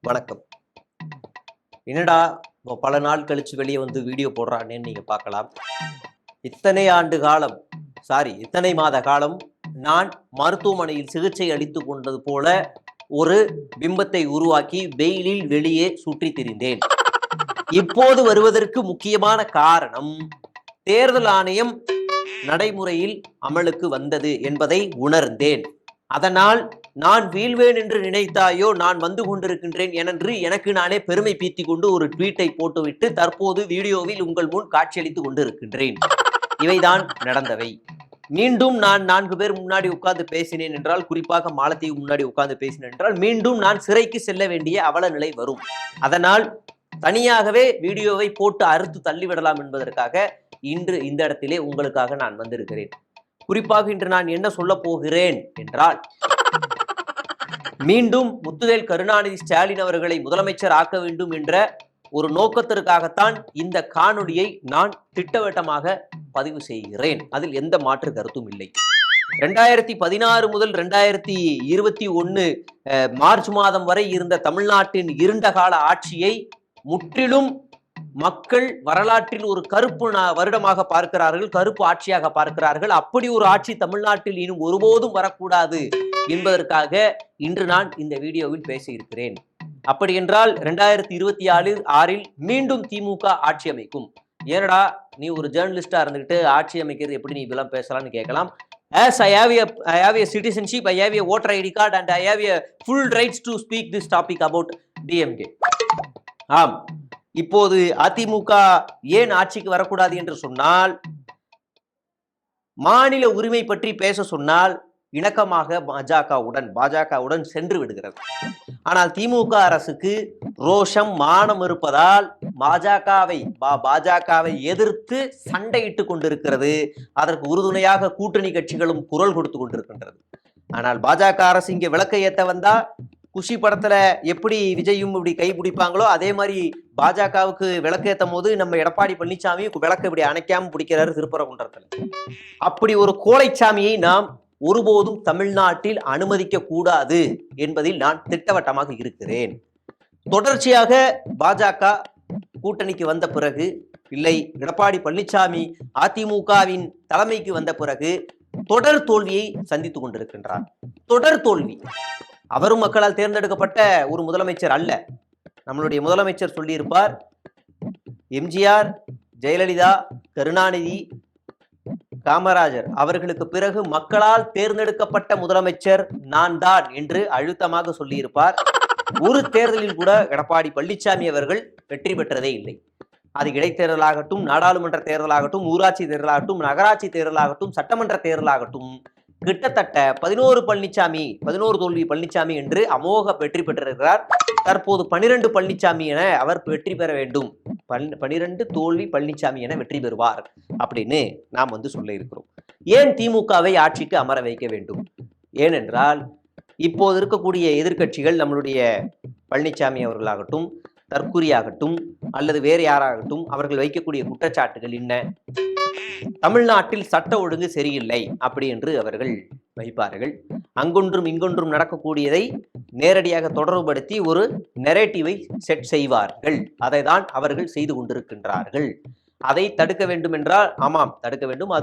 வணக்கம். என்னடா பல நாள் கழிச்சு வெளியே வந்து வீடியோ போடுறானேன்னு நீங்க பார்க்கலாம். இத்தனை மாத காலம் நான் மருத்துவமனையில் சிகிச்சை அளித்துக் கொண்டது போல ஒரு பிம்பத்தை உருவாக்கி வெயிலில் வெளியே சுற்றி திரிந்தேன். இப்போது வருவதற்கு முக்கியமான காரணம் தேர்தல் ஆணையம் நடைமுறையில் அமலுக்கு வந்தது என்பதை உணர்ந்தேன். அதனால் நான் வீழ்வேன் என்று நினைத்தாயோ, நான் வந்து கொண்டிருக்கின்றேன் என்று எனக்கு நானே பெருமை பீத்திக் கொண்டு ஒரு ட்வீட்டை போட்டுவிட்டு தற்போது வீடியோவில் உங்கள் முன் காட்சியளித்துக் கொண்டிருக்கின்றேன். இவைதான் நடந்தவை. மீண்டும் நான் 4 பேர் முன்னாடி உட்கார்ந்து பேசினேன் என்றால், குறிப்பாக மாலத்தீவு முன்னாடி உட்கார்ந்து பேசினேன் என்றால், மீண்டும் நான் சிறைக்கு செல்ல வேண்டிய அவல நிலை வரும். அதனால் தனியாகவே வீடியோவை போட்டு அறுத்து தள்ளிவிடலாம் என்பதற்காக இன்று இந்த இடத்திலே உங்களுக்காக நான் வந்திருக்கிறேன். குறிப்பாக இன்று நான் என்ன சொல்ல போகிறேன் என்றால், மீண்டும் முத்துவேல் கருணாநிதி ஸ்டாலின் அவர்களை முதலமைச்சர் ஆக்க வேண்டும் என்ற ஒரு நோக்கத்திற்காகத்தான் இந்த காணொலியை நான் திட்டவட்டமாக பதிவு செய்கிறேன். அதில் எந்த மாற்று கருத்தும் இல்லை. 2016 முதல் 2021 மார்ச் மாதம் வரை இருந்த தமிழ்நாட்டின் இருண்ட கால ஆட்சியை முற்றிலும் மக்கள் வரலாற்றில் ஒரு கருப்பு வருடமாக பார்க்கிறார்கள், கருப்பு ஆட்சியாக பார்க்கிறார்கள். அப்படி ஒரு ஆட்சி தமிழ்நாட்டில் இன்னும் ஒருபோதும் வரக்கூடாது என்பதற்காக இன்று நான் இந்த வீடியோவில் பேசியிருக்கிறேன். அப்படி என்றால் 2026 மீண்டும் திமுக ஆட்சி அமைக்கும். ஏனடா நீ ஒரு ஜேர்னலிஸ்டா இருந்துகிட்டு ஆட்சி அமைக்கிறது எப்படி நீ இதெல்லாம் பேசலாம்னு கேட்கலாம். As I have a citizenship, I have a voter ID card and I have a full rights to speak this topic about DMK. ஆம், இப்போது அதிமுக ஏன் ஆட்சிக்கு வரக்கூடாது என்று சொன்னால், மாநில உரிமை பற்றி பேச சொன்னால் இணக்கமாக பாஜகவுடன் சென்று விடுகிறது. ஆனால் திமுக அரசுக்கு ரோஷம் மானம் இருப்பதால் பாஜகவை எதிர்த்து சண்டையிட்டுக் கொண்டிருக்கிறது. அதற்கு உறுதுணையாக கூட்டணி கட்சிகளும் குரல் கொடுத்து கொண்டிருக்கின்றது. ஆனால் பாஜக அரசு இங்கே விளக்கை ஏத்த வந்தா, குஷி படத்துல எப்படி விஜயும் இப்படி கை பிடிப்பாங்களோ அதே மாதிரி பாஜகவுக்கு விளக்கேற்றும் போது நம்ம எடப்பாடி பழனிசாமி விளக்க இப்படி அணைக்காம பிடிக்கிறாரு திருப்பரங்குன்றத்துல. அப்படி ஒரு கோழைச்சாமியை நாம் ஒருபோதும் தமிழ்நாட்டில் அனுமதிக்க கூடாது என்பதில் நான் திட்டவட்டமாக இருக்கிறேன். தொடர்ச்சியாக பாஜக கூட்டணிக்கு வந்த பிறகு, இல்லை எடப்பாடி பழனிசாமி அதிமுகவின் தலைமைக்கு வந்த பிறகு தொடர் தோல்வியை சந்தித்துக் கொண்டிருக்கின்றார். தொடர் தோல்வி. அவரும் மக்களால் தேர்ந்தெடுக்கப்பட்ட ஒரு முதலமைச்சர் அல்ல. நம்மளுடைய முதலமைச்சர் சொல்லியிருப்பார், எம்ஜிஆர், ஜெயலலிதா, கருணாநிதி, காமராஜர் அவர்களுக்கு பிறகு மக்களால் தேர்ந்தெடுக்கப்பட்ட முதலமைச்சர் நான் தான் என்று அழுத்தமாக சொல்லியிருப்பார். ஒரு தேர்தலில் கூட எடப்பாடி பழனிசாமி அவர்கள் வெற்றி பெற்றதே இல்லை. அது இடைத்தேர்தலாகட்டும், நாடாளுமன்ற தேர்தலாகட்டும், ஊராட்சி தேர்தலாகட்டும், நகராட்சி தேர்தலாகட்டும், சட்டமன்ற தேர்தலாகட்டும், கிட்டத்தட்ட 11 தோல்வி பழனிசாமி என்று அமோக வெற்றி பெற்றிருக்கிறார். தற்போது 12 பழனிசாமி என அவர் வெற்றி பெற வேண்டும். 12 தோல்வி பழனிசாமி என வெற்றி பெறுவார் அப்படின்னு நாம் சொல்ல இருக்கிறோம். ஏன் திமுகவை ஆட்சிக்கு அமர வைக்க வேண்டும்? ஏனென்றால் இப்போது இருக்கக்கூடிய எதிர்க்கட்சிகள், நம்மளுடைய பழனிசாமி அவர்களாகட்டும், தற்குறியாகட்டும் அல்லது வேறு யாராகட்டும், அவர்கள் வைக்கக்கூடிய குற்றச்சாட்டுகள் என்ன? தமிழ்நாட்டில் சட்ட ஒழுங்கு சரியில்லை அப்படி என்று அவர்கள் வைப்பார்கள். அங்கொன்றும் இங்கொன்றும் நடக்கக்கூடியதை நேரடியாக தொடர்புபடுத்தி ஒரு நெரேட்டிவை செட் செய்வார்கள். அதை தான் அவர்கள் செய்து கொண்டிருக்கின்றார்கள். அதை தடுக்க வேண்டும் என்றால், ஆமாம் தடுக்க வேண்டும்,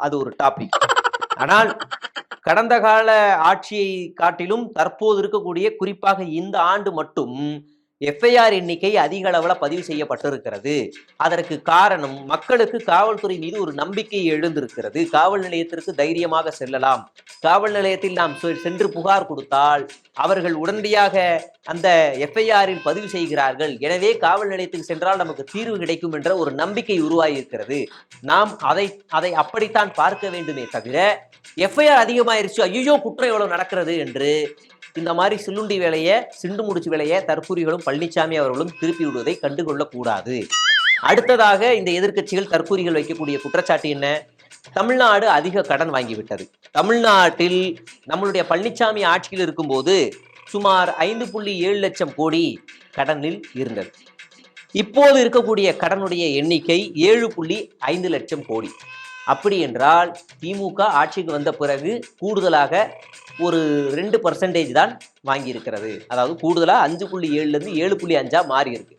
அது ஒரு டாபிக். ஆனால் கடந்த கால ஆட்சியை காட்டிலும் தற்போது இருக்கக்கூடிய, குறிப்பாக இந்த ஆண்டு மட்டும் எஃப்ஐஆர் எண்ணிக்கை அதிக அளவில் பதிவு செய்யப்பட்டிருக்கிறது. அதற்கு காரணம் மக்களுக்கு காவல்துறை மீது ஒரு நம்பிக்கை எழுந்திருக்கிறது. காவல் நிலையத்திற்கு தைரியமாக செல்லலாம். காவல் நிலையத்தில் நாம் சென்று புகார் கொடுத்தால் அவர்கள் உடனடியாக அந்த எஃப்ஐஆரில் பதிவு செய்கிறார்கள். எனவே காவல் நிலையத்துக்கு சென்றால் நமக்கு தீர்வு கிடைக்கும் என்ற ஒரு நம்பிக்கை உருவாகி இருக்கிறது. நாம் அதை அப்படித்தான் பார்க்க வேண்டுமே தவிர, எஃப்ஐஆர் அதிகமாயிருச்சு, ஐயோ குற்றம் எவ்வளவு நடக்கிறது என்று இந்த மாதிரி சில்லுண்டி வேலையை, சிண்டு முடிச்சு வேலையை தற்கூரிகளும் பழனிசாமி அவர்களும் திருப்பி விடுவதை கண்டுகொள்ளக்கூடாது. அடுத்ததாக இந்த எதிர்க்கட்சிகள் தற்கூரிகள் வைக்கக்கூடிய குற்றச்சாட்டு என்ன? தமிழ்நாடு அதிக கடன் வாங்கிவிட்டது. தமிழ்நாட்டில் நம்மளுடைய பழனிசாமி ஆட்சியில் இருக்கும்போது சுமார் 5.7 லட்சம் கோடி கடனில் இருந்தது. இப்போது இருக்கக்கூடிய கடனுடைய எண்ணிக்கை 7.5 லட்சம் கோடி. அப்படி என்றால் திமுக ஆட்சிக்கு வந்த பிறகு கூடுதலாக ஒரு 2% தான் வாங்கியிருக்கிறது. அதாவது கூடுதலாக 5.7லேருந்து 7.5 மாறி இருக்கு.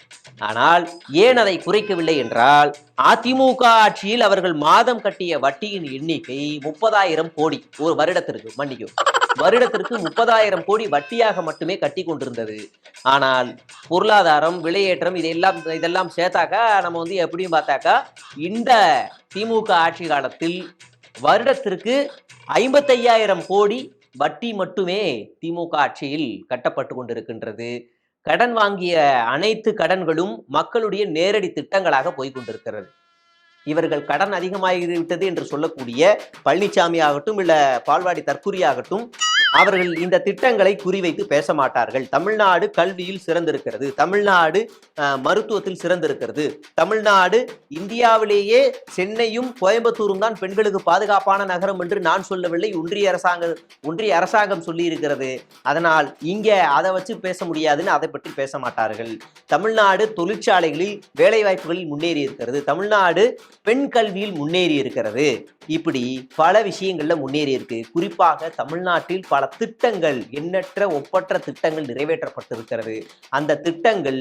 ஆனால் ஏன் அதை குறைக்கவில்லை என்றால் அதிமுக ஆட்சியில் அவர்கள் மாதம் கட்டிய வட்டியின் எண்ணிக்கை 30,000 கோடி ஒரு வருடத்திற்கு, மன்னிக்கும், வருடத்திற்கு 30,000 கோடி வட்டியாக மட்டுமே கட்டி கொண்டிருந்தது. ஆனால் பொருளாதாரம், விலையேற்றம் இதெல்லாம் சேர்த்தாக்கா நம்ம எப்படியும் பார்த்தாக்கா இந்த திமுக ஆட்சி காலத்தில் வருடத்திற்கு 55,000 கோடி வட்டி மட்டுமே திமுக ஆட்சியில் கட்டப்பட்டு கொண்டிருக்கின்றது. கடன் வாங்கிய அனைத்து கடன்களும் மக்களுடைய நேரடி திட்டங்களாக போய்கொண்டிருக்கிறது. இவர்கள் கடன் அதிகமாகிவிட்டது என்று சொல்லக்கூடிய பழனிசாமி ஆகட்டும் இல்ல பால்வாடி தற்குறி ஆகட்டும், அவர்கள் இந்த திட்டங்களை குறிவைத்து பேச மாட்டார்கள். தமிழ்நாடு கல்வியில் சிறந்திருக்கிறது, தமிழ்நாடு மருத்துவத்தில் சிறந்திருக்கிறது, தமிழ்நாடு இந்தியாவிலேயே சென்னையும் கோயம்புத்தூரும் தான் பெண்களுக்கு பாதுகாப்பான நகரம் என்று நான் சொல்லவில்லை, ஒன்றிய அரசாங்கம் சொல்லி இருக்கிறது. அதனால் இங்க அதை வச்சு பேச முடியாதுன்னு அதை பற்றி பேச மாட்டார்கள். தமிழ்நாடு தொழிற்சாலைகளில் வேலை வாய்ப்புகளில் முன்னேறி இருக்கிறது, தமிழ்நாடு பெண் கல்வியில் முன்னேறி இருக்கிறது, இப்படி பல விஷயங்கள்ல முன்னேறி இருக்கு. குறிப்பாக தமிழ்நாட்டில் பல திட்டங்கள், எண்ணற்ற ஒப்பற்ற திட்டங்கள் நிறைவேற்றப்பட்டிருக்கிறது. அந்த திட்டங்கள்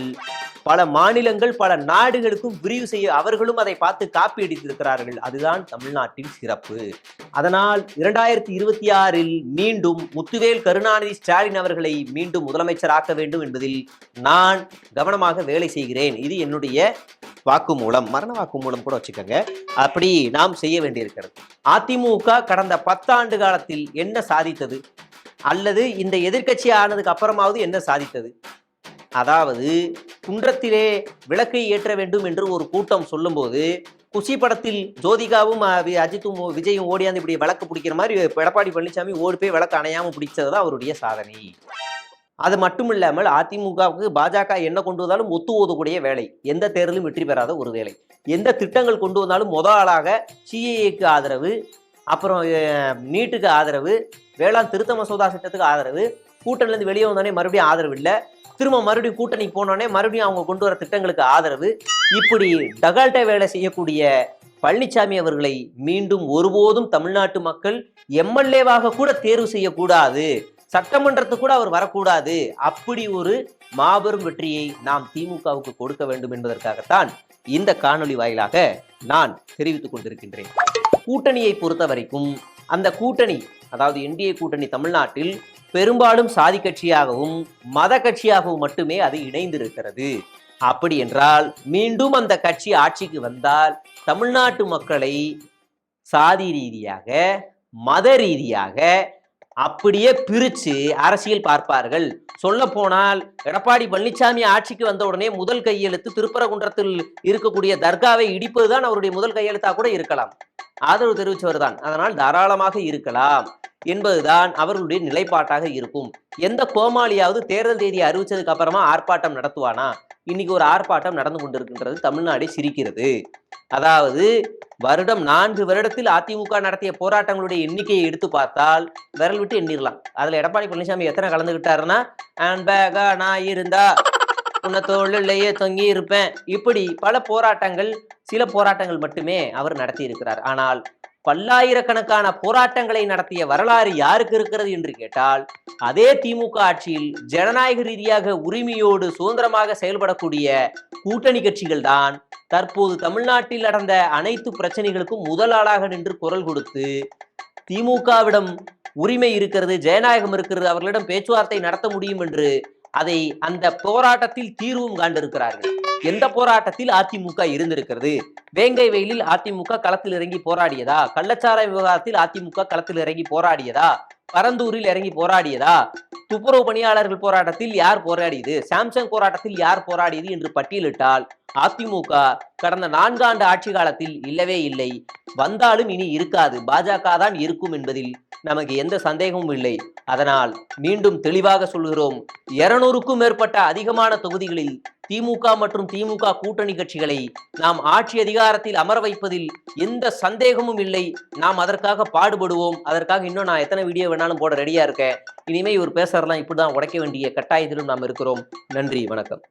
பல மாநிலங்கள் பல நாடுகளுக்கும் விரிவு செய்ய அவர்களும் அதை பார்த்து காப்பி அடித்திருக்கிறார்கள். அதுதான் தமிழ்நாட்டின் சிறப்பு. அதனால் 2026 மீண்டும் முத்துவேல் கருணாநிதி ஸ்டாலின் அவர்களை மீண்டும் முதலமைச்சராக்க வேண்டும் என்பதில் நான் கவனமாக வேலை செய்கிறேன். இது என்னுடைய வாக்குமூலம், மரண வாக்குமூலம் கூட வச்சுக்கோங்க. அப்படி நாம் செய்ய வேண்டியிருக்கிறது. அதிமுக கடந்த 10 ஆண்டு காலத்தில் என்ன சாதித்தது, அல்லது இந்த எதிர்க்கட்சி ஆனதுக்கு அப்புறமாவது என்ன சாதித்தது? அதாவது குன்றத்திலே விளக்கை ஏற்ற வேண்டும் என்று ஒரு கூட்டம் சொல்லும்போது குஷி படத்தில் ஜோதிகாவும் அஜித்தும் விஜயும் ஓடியாந்து இப்படி விளக்கு பிடிக்கிற மாதிரி எடப்பாடி பழனிசாமி ஓடி போய் விளக்கு அணையாம பிடிச்சதுதான் அவருடைய சாதனை. அது மட்டும் இல்லாமல் அதிமுகவுக்கு பாஜக என்ன கொண்டு வந்தாலும் ஒத்து ஓதக்கூடிய வேலை, எந்த தேர்தலும் வெற்றி பெறாத ஒரு வேலை. எந்த திட்டங்கள் கொண்டு வந்தாலும் முதல் ஆளாக சிஏஏக்கு ஆதரவு, அப்புறம் நீட்டுக்கு ஆதரவு, வேளாண் திருத்த மசோதா சட்டத்துக்கு ஆதரவு, கூட்டணிலேருந்து வெளியே வந்தோடனே மறுபடியும் ஆதரவு இல்லை, திரும்ப மறுபடியும் கூட்டணிக்கு போனோடனே மறுபடியும் அவங்க கொண்டு வர திட்டங்களுக்கு ஆதரவு. இப்படி டகால்ட்ட வேலை செய்யக்கூடிய பழனிசாமி அவர்களை மீண்டும் ஒருபோதும் தமிழ்நாட்டு மக்கள் எம்எல்ஏவாக கூட தேர்வு செய்யக்கூடாது, சட்டமன்றத்துக்கு கூட அவர் வரக்கூடாது. அப்படி ஒரு மாபெரும் வெற்றியை நாம் திமுகவுக்கு கொடுக்க வேண்டும் என்பதற்காகத்தான் இந்த காணொளி வாயிலாக நான் தெரிவித்துக் கொண்டிருக்கின்றேன். கூட்டணியை பொறுத்த வரைக்கும் அந்த கூட்டணி, அதாவது என்டிஏ கூட்டணி தமிழ்நாட்டில் பெரும்பாலும் சாதி கட்சியாகவும் மத கட்சியாகவும் மட்டுமே அது இணைந்திருக்கிறது. அப்படி என்றால் மீண்டும் அந்த கட்சி ஆட்சிக்கு வந்தால் தமிழ்நாட்டு மக்களை சாதி ரீதியாக மத ரீதியாக அப்படியே பிரிச்சு அரசியல் பார்ப்பார்கள். சொல்ல போனால் எடப்பாடி பழனிசாமி ஆட்சிக்கு வந்த உடனே முதல் கையெழுத்து திருப்பரங்குன்றத்தில் இருக்கக்கூடிய தர்காவை இடிப்பதுதான் அவருடைய முதல் கையெழுத்தா கூட இருக்கலாம், ஆதரவு தெரிவித்தவர் தான். அதனால் தாராளமாக இருக்கலாம் என்பதுதான் அவர்களுடைய நிலைப்பாட்டாக இருக்கும். எந்த கோமாளியாவது தேர்தல் தேதியை அறிவிச்சதுக்கு அப்புறமா ஆர்ப்பாட்டம் நடத்துவானா? இன்னைக்கு ஒரு ஆர்ப்பாட்டம் நடந்து கொண்டிருக்கின்றது, தமிழ்நாடே சிரிக்கிறது. அதாவது வருடம் 4 வருடத்தில் அதிமுக நடத்திய போராட்டங்களுடைய எண்ணிக்கையை எடுத்து பார்த்தால் விரல் விட்டு எண்ணிடலாம். அதுல எடப்பாடி பழனிசாமி எத்தனை கலந்துகிட்டாருன்னா, ஹேண்ட்பேகா நான் இருந்தா உன்னை தோளிலேயே தொங்கி இருப்பேன், இப்படி பல போராட்டங்கள், சில போராட்டங்கள் மட்டுமே அவர் நடத்தி இருக்கிறார். ஆனால் பல்லாயிரக்கணக்கான போராட்டங்களை நடத்திய வரலாறு யாருக்கு இருக்கிறது என்று கேட்டால் அதே திமுக ஆட்சியில் ஜனநாயக ரீதியாக உரிமையோடு சுதந்திரமாக செயல்படக்கூடிய கூட்டணி கட்சிகள் தான் தற்போது தமிழ்நாட்டில் நடந்த அனைத்து பிரச்சனைகளுக்கும் முதல் ஆளாக நின்று குரல் கொடுத்து திமுகவிடம் உரிமை இருக்கிறது, ஜனநாயகம் இருக்கிறது, அவர்களிடம் பேச்சுவார்த்தை நடத்த முடியும் என்று அதை அந்த போராட்டத்தில் தீர்வும் காண்டிருக்கிறார்கள். எந்த போராட்டத்தில் அதிமுக இருந்திருக்கிறது? வேங்கை வெயிலில் அதிமுக களத்தில் இறங்கி போராடியதா? கள்ளச்சாராய விவகாரத்தில் அதிமுக களத்தில் இறங்கி போராடியதா? பரந்தூரில் இறங்கி போராடியதா? துப்புரவு பணியாளர்கள் போராட்டத்தில் யார் போராடியது? சாம்சங் போராட்டத்தில் யார் போராடியது என்று பட்டியலிட்டால் அதிமுக கடந்த 4 ஆண்டு ஆட்சி காலத்தில் இல்லவே இல்லை, வந்தாலும் இனி இருக்காது, பாஜக தான் இருக்கும் என்பதில் நமக்கு எந்த சந்தேகமும் இல்லை. அதனால் மீண்டும் தெளிவாக சொல்கிறோம், 200க்கும் மேற்பட்ட அதிகமான தொகுதிகளில் திமுக மற்றும் திமுக கூட்டணி கட்சிகளை நாம் ஆட்சி அதிகாரத்தில் அமர வைப்பதில் எந்த சந்தேகமும் இல்லை. நாம் அதற்காக பாடுபடுவோம். அதற்காக இன்னும் நான் எத்தனை வீடியோ வேணாலும் போட ரெடியா இருக்கேன். இனிமே இவர் பேசுறதெல்லாம் இப்படிதான் உடைக்க வேண்டிய கட்டாயத்திலும் நாம் இருக்கிறோம். நன்றி, வணக்கம்.